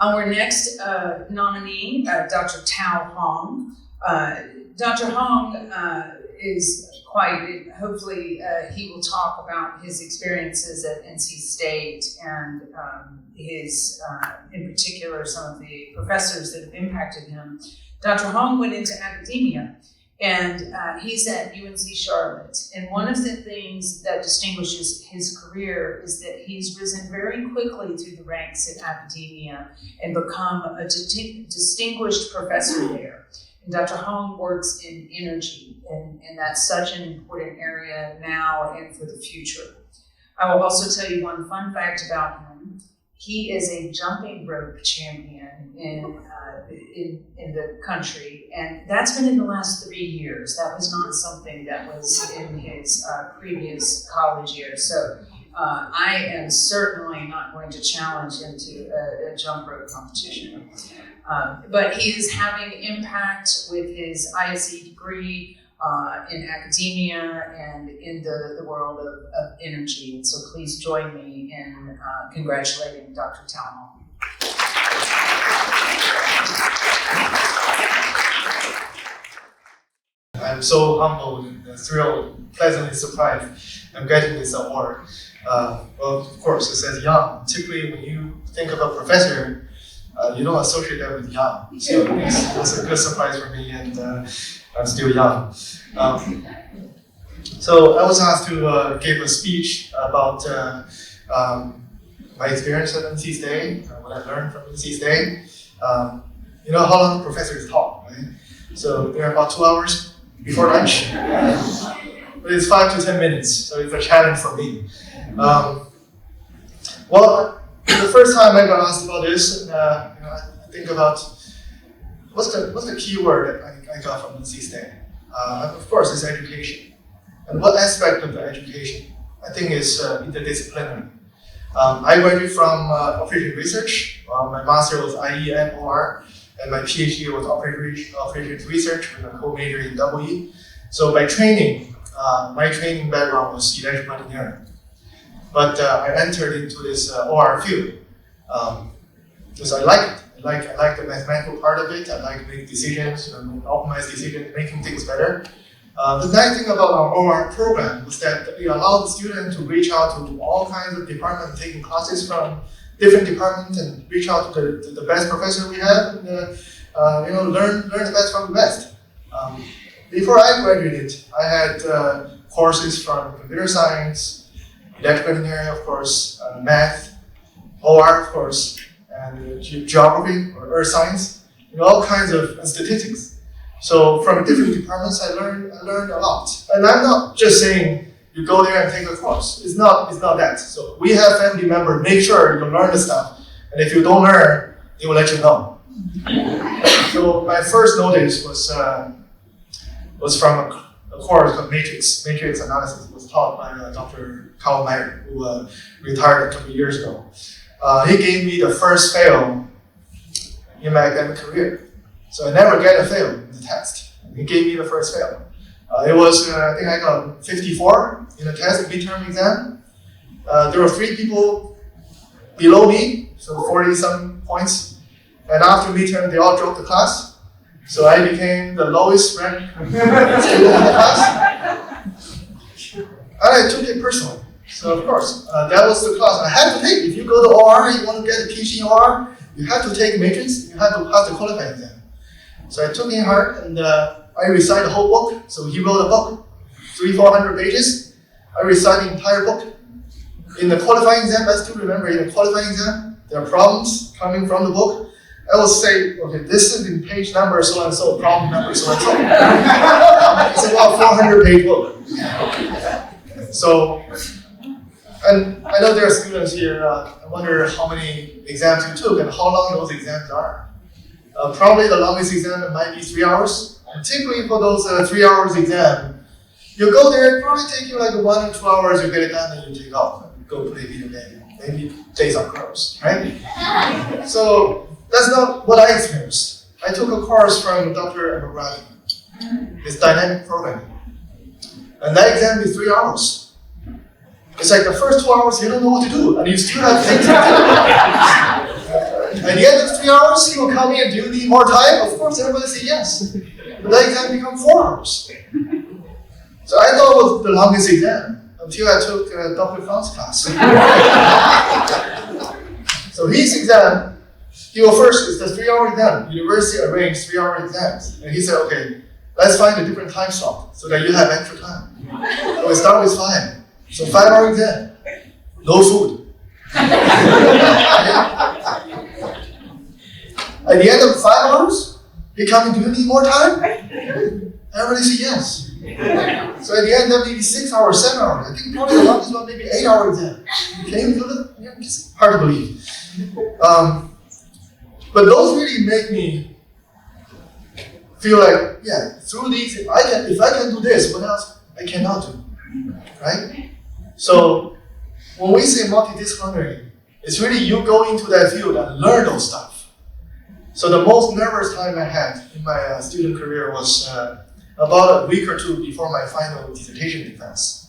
Our next nominee, Dr. Tao Hong. Dr. Hong is quite, hopefully he will talk about his experiences at NC State and his, in particular, some of the professors that have impacted him. Dr. Hong went into academia, and he's at UNC Charlotte. And one of the things that distinguishes his career is that he's risen very quickly through the ranks in academia and become a distinguished professor there. And Dr. Hong works in energy, and that's such an important area now and for the future. I will also tell you one fun fact about him. He is a jumping rope champion in the country, and that's been in the last 3 years. That was not something that was in his previous college years. So I am certainly not going to challenge him to a jump rope competition. But he is having impact with his ISE degree in academia and in the world of energy. And so please join me in congratulating Dr. Tao Hong. I'm so humbled and thrilled, pleasantly surprised I'm getting this award. Well, of course, it says young. Typically, when you think of a professor, you don't associate that with young. So it's a good surprise for me, and I'm still young. So I was asked to give a speech about my experience at NC State, what I learned from NC State. You know how long professors talk, right? So they're about 2 hours before lunch. But it's 5 to 10 minutes, so it's a challenge for me. Well, the first time I got asked about this, I think about what's the key word that I got from NC State. Of course, it's education. And what aspect of the education? I think is interdisciplinary. I graduated from operation research. My master was IE and OR, and my PhD was operations research with a co-major in EE. So by training, my training background was electrical engineering. But I entered into this OR field because I like it. I like the mathematical part of it. I like making decisions, optimize decisions, making things better. The nice thing about our OR program was that we allow the student to reach out to all kinds of departments, taking classes from different departments, and reach out to the best professor we have, and learn the best from the best. Before I graduated, I had courses from computer science, electrical engineering, of course, math, OR, of course, and geography or earth science, all kinds of statistics. So from different departments, I learned a lot. And I'm not just saying you go there and take a course. It's not that. So we have family members, make sure you learn the stuff. And if you don't learn, they will let you know. So my first notice was from a course called matrix analysis. It was taught by Dr. Carl Meyer, who retired a couple of years ago. He gave me the first fail in my academic career. So I never get a fail in the test. He gave me the first fail. It was, I think I got 54 in the test, midterm exam. There were 3 people below me, so 40-some points. And after midterm, they all dropped the class. So I became the lowest ranked student in the class. And I took it personally. So of course, that was the class I had to take. If you go to OR, you want to get a PhD in OR, you have to take matrix, you have to pass the qualifying exam. So I took it hard, and I recited the whole book. So he wrote a book, 300-400 pages. I recited the entire book. In the qualifying exam, I still remember in the qualifying exam, there are problems coming from the book. I will say, okay, this is in page number so and so, problem number so and so. It's about 400-page book. So, and I know there are students here. I wonder how many exams you took and how long those exams are. Probably the longest exam might be 3 hours. And typically for those 3 hours exam, you go there, it probably take you like 1 or 2 hours, you get it done, and you take off and go play video game. Maybe days are closed, right? So that's not what I experienced. I took a course from Dr. Alumni. It's dynamic programming. And that exam is 3 hours. It's like the first 2 hours you don't know what to do, and you still have things to do. At the end of 3 hours, he will come in, do you need more time? Of course, everybody say yes. But that exam become 4 hours. So I thought it was the longest exam until I took Dr. Fang's class. So his exam, he will first, it's the 3-hour exam. University arranged 3-hour exams. And he said, okay, let's find a different time slot so that you have extra time. So we start with 5. So 5-hour exam, no food. At the end of 5 hours, he comes, do you need more time? Everybody say yes. So at the end, there may be 6 hours, 7 hours. I think probably the longest one, maybe 8-hour exam. Can you believe it? Yeah, it's hard to believe. But those really make me feel like, yeah, through these, if I can do this, what else I cannot do, right? So when we say multidisciplinary, it's really you go into that field and learn those stuff. So the most nervous time I had in my student career was about a week or 2 before my final dissertation defense.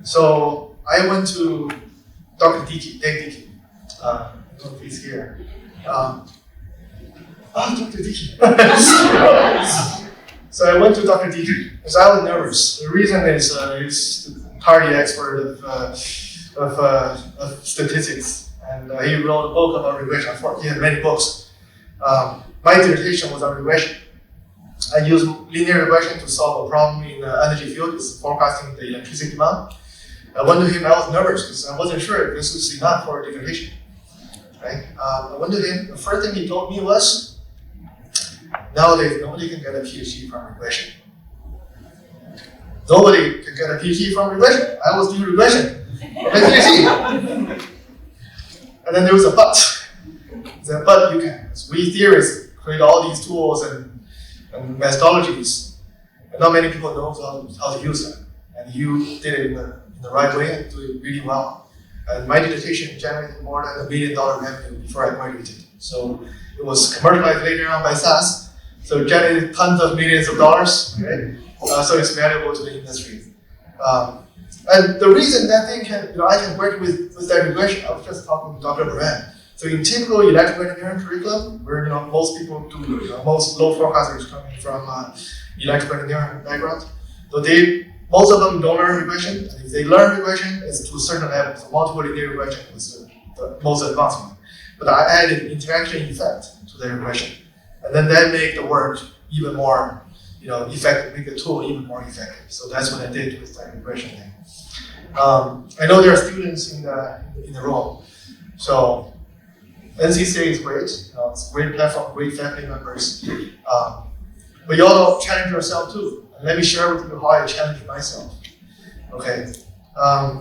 So I went to Dr. Dave Dickey. I don't know if he's here. Dr. Dickey. So I went to Dr. Dickey because I was nervous. The reason is he's the tardy expert of statistics, and he wrote a book about regression. He had many books. My dissertation was on regression. I used linear regression to solve a problem in the energy field, it's forecasting the electricity demand. I went to him, I was nervous because I wasn't sure if this was enough for a dissertation. Right? I went to him, the first thing he told me was, nowadays nobody can get a PhD from regression. Nobody can get a PhD from regression. I was doing regression. My PhD. And then there was a but. He said, but you can. We theorists create all these tools and methodologies, and not many people know how to use them. And you did it in the right way and do it really well. And my dissertation generated more than $1 million revenue before I graduated. So it was commercialized later on by SAS. So it generated tons of millions of dollars. Okay? So it's valuable to the industry. And the reason that thing I can work with that regression, I was just talking to Dr. Moran. So in typical electrical engineering curriculum, where most people do, most low forecasters coming from electrical engineering background, so most of them don't learn regression. And if they learn regression, it's to a certain level. So multiple linear regression was the most advanced one. But I added interaction effect to the regression, and then that make the work even more, effective, make the tool even more effective. So that's what I did with that regression thing. I know there are students in the room, so. NCCA is great. It's a great platform, great faculty members. But you all challenge yourself too. And let me share with you how I challenge myself. Okay. I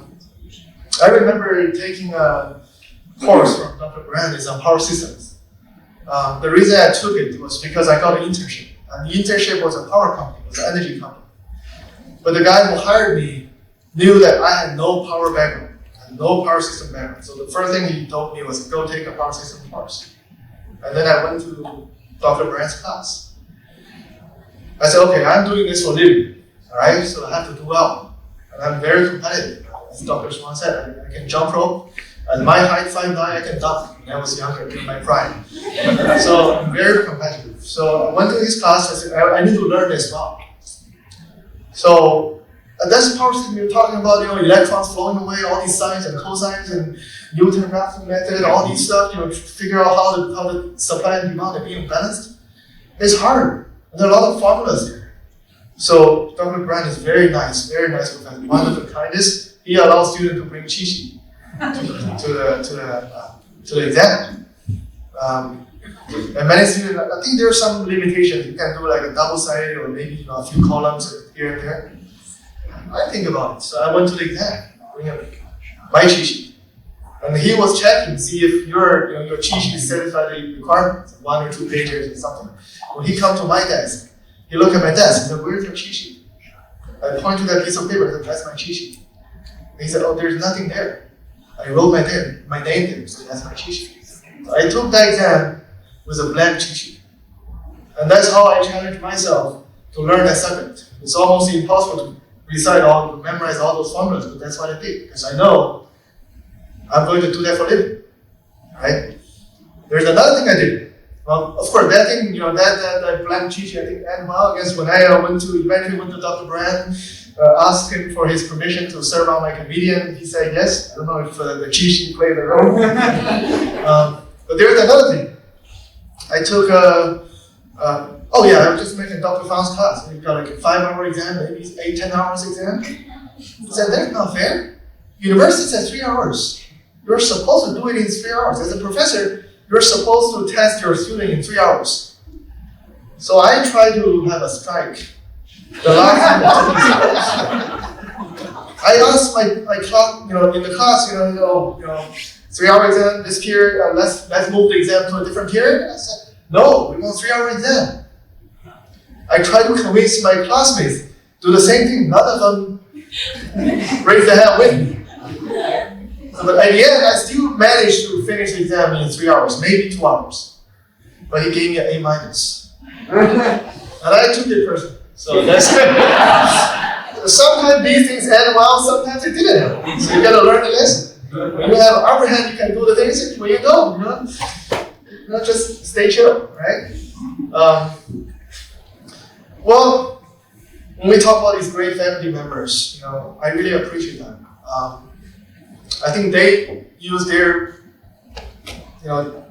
remember taking a course from Dr. Brand on power systems. The reason I took it was because I got an internship. And the internship was a power company, it was an energy company. But the guy who hired me knew that I had no power background. No power system background. So the first thing he told me was go take a power system course. And then I went to Dr. Brand's class. I said, okay, I'm doing this for a living, all right? So I have to do well. And I'm very competitive. As Dr. Swan said, I can jump rope. At my height, 5'9", I can dunk. When I was younger, in my prime. So I'm very competitive. So I went to his class, I said, I need to learn this well. So that's power system you're talking about, electrons flowing away, all these sines and cosines and Newton-Raphson method, all these stuff, figure out how the supply and demand are being balanced. It's hard. And there are a lot of formulas there. So Dr. Brand is very nice professor. One of the kindest. He allows students to bring cheat sheet to the exam. And many students, I think there are some limitations. You can do like a double-sided or maybe a few columns here and there. I think about it. So I went to the exam, bring my cheat sheet. And he was checking, see if your cheat sheet satisfied the requirements, 1 or 2 pages or something. When he come to my desk, he looked at my desk and said, where's your cheat sheet? I point to that piece of paper and said, that's my cheat sheet. And he said, oh, there's nothing there. I wrote my name there, so that's my cheat sheet. So I took that exam with a blank cheat sheet. And that's how I challenged myself to learn that subject. It's almost impossible to memorize all those formulas, but that's what I did, because I know I'm going to do that for a living, right? There's another thing I did. Well, of course, that thing, that black cheat sheet, I think, and well, I guess when I eventually went to Dr. Brand, asked him for his permission to serve on my comedian, he said yes. I don't know if the cheat sheet played a role. But there's another thing. I took I just mentioned Dr. Fang's class. We've got like a 5-hour exam, maybe 8-10 hours exam. He said, that's not fair. University says 3 hours. You're supposed to do it in 3 hours. As a professor, you're supposed to test your student in 3 hours. So I tried to have a strike. The last I asked my class, in the class, 3-hour exam this period, let's move the exam to a different period. I said, no, we want 3-hour exam. I tried to convince my classmates do the same thing. None of them raised their hand with me. But at the end, I still managed to finish the exam in 3 hours, maybe 2 hours. But he gave me an A-. And I took it personally. So that's sometimes these things end well, sometimes it didn't end. So you gotta learn the lesson. When you have an upper hand, you can do the things. When you don't, just stay chill, right? Well, when we talk about these great family members, I really appreciate them. I think they use their,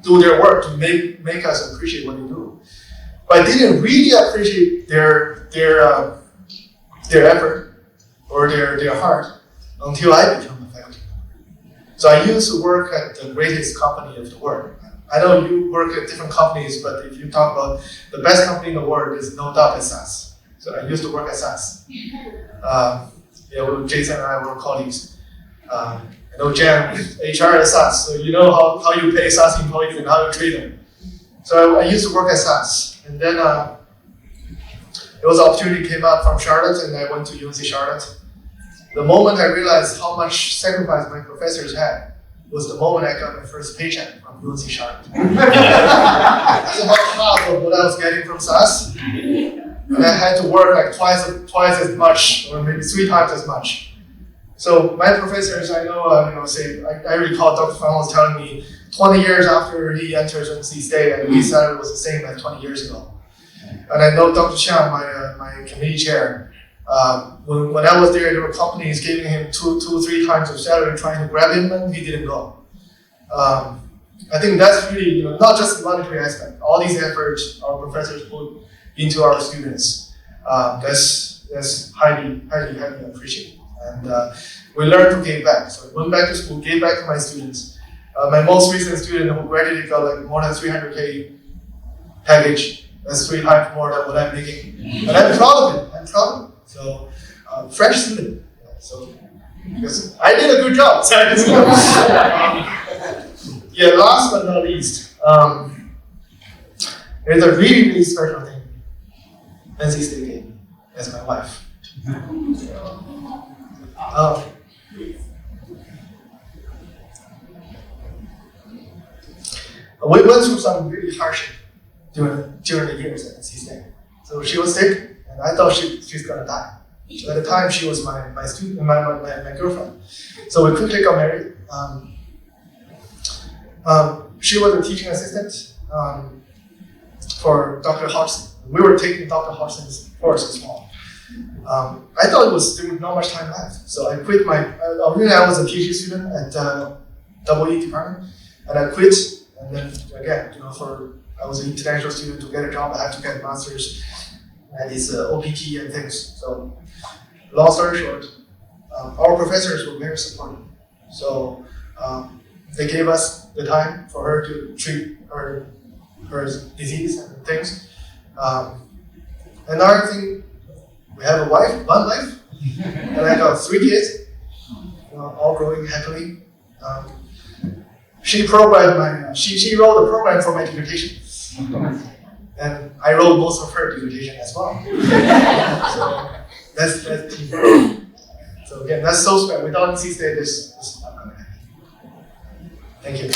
do their work to make us appreciate what they do. But I didn't really appreciate their effort or their heart until I became a faculty member. So I used to work at the greatest company of the world. I know you work at different companies, but if you talk about the best company in the world, is no doubt SAS. So I used to work at SAS. Jason and I were colleagues. I know Jan, HR at SAS, so you know how you pay SAS employees and how you treat them. So I used to work at SAS, and then there was an opportunity came up from Charlotte, and I went to UNC Charlotte. The moment I realized how much sacrifice my professors had was the moment I got my first paycheck from UNC Charlotte. That's about half of what I was getting from SAS, and I had to work like twice as much, or maybe 3 times as much. So my professors, I know, I recall Dr. Fang was telling me 20 years after he entered NC State, and his salary was the same as 20 years ago. And I know Dr. Chiang, my committee chair, when I was there were companies giving him 2-3 times of salary trying to grab him, and he didn't go. I think that's really, not just the monetary aspect. All these efforts our professors put into our students, that's highly appreciated. And we learned to give back. So I went back to school, gave back to my students. My most recent student who graduated got like more than 300K package. That's 3 times more than what I'm making. And I'm proud of it. So, fresh student. So, because I did a good job. Last but not least, there's a really, really special thing NC State gave me as my wife. We went through some really hardship during the years at NC State. So she was sick, and I thought she's gonna die. So at the time, she was my student, my girlfriend. So we quickly got married. She was a teaching assistant for Dr. Hodgson. We were taking Dr. Hodgson's course as well. I thought there was not much time left, so I quit originally I was a PhD student at EE department, and I quit, and then again, I was an international student. To get a job, I had to get a master's, and it's OPT and things. So, long story short, our professors were very supportive. So, they gave us the time for her to treat her disease and things. Another thing, we have one wife, and I got 3 kids, all growing happily. She programmed she wrote the program for my dissertation, and I wrote most of her dissertation as well. So that's teamwork. So again, that's so special. Without NC State, this is not gonna happen. Thank you.